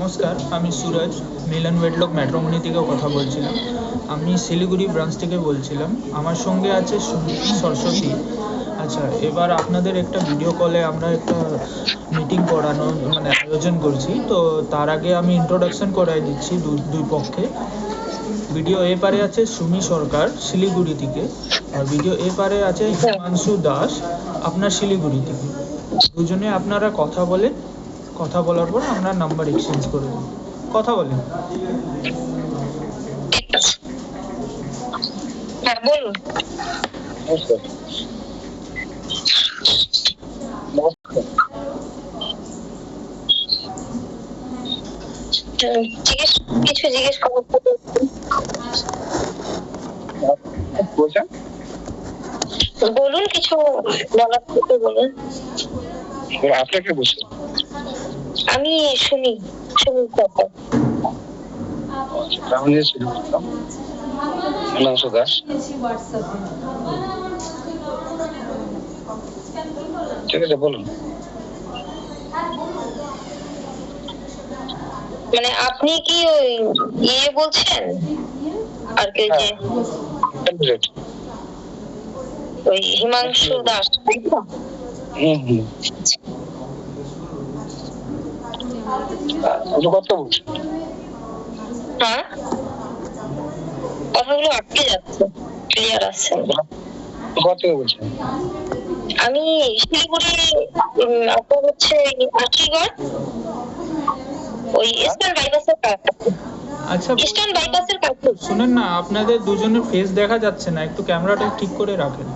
নমস্কার, আমি সুরজ মিলন ওয়েডলক ম্যাট্রিমনি থেকে কথা বলছিলাম। আমি শিলিগুড়ি ব্রাঞ্চ থেকে বলছিলাম। আমার সঙ্গে আছে সরস্বতী। আচ্ছা, এবার আপনাদের একটা ভিডিও কলে আমরা একটা মিটিং করানো আয়োজন করছি। তো তার আগে আমি ইন্ট্রোডাকশন করাই দিচ্ছি দুই পক্ষে। ভিডিও এ পারে আছে সুমি সরকার শিলিগুড়ি থেকে, আর ভিডিও এ পারে আছে হিমাংশু দাস আপনার শিলিগুড়ি থেকে। দুজনে আপনারা কথা বলার পর আমরা নাম্বার এক্সচেঞ্জ করে দেব। কথা বলেন। হ্যাঁ, বলুন। জিজ্ঞেস বলুন, কিছু বলার থেকে বলুন। আপনাকে বলছেন? আমি শুনি কথা। হিমাংশু দাস। ঠিক আছে, বলুন। আপনি কি ওই বলছেন আর কি, যে ওই হিমাংশু দাস? কথা বলছেন? হ্যাঁ, কথাগুলো আটকে যাচ্ছে, ক্লিয়ার আসছে। কথা বলছেন? আমি শিলিগুড়ি, আপনার হচ্ছে আশিগড়, ওই ইস্টার্ন বাইপাসের কাছে। আচ্ছা, ইস্টার্ন বাইপাসের কাছে। শুনেন না, আপনাদের দুজনের ফেস দেখা যাচ্ছে না, একটু ক্যামেরাটা ঠিক করে রাখেন।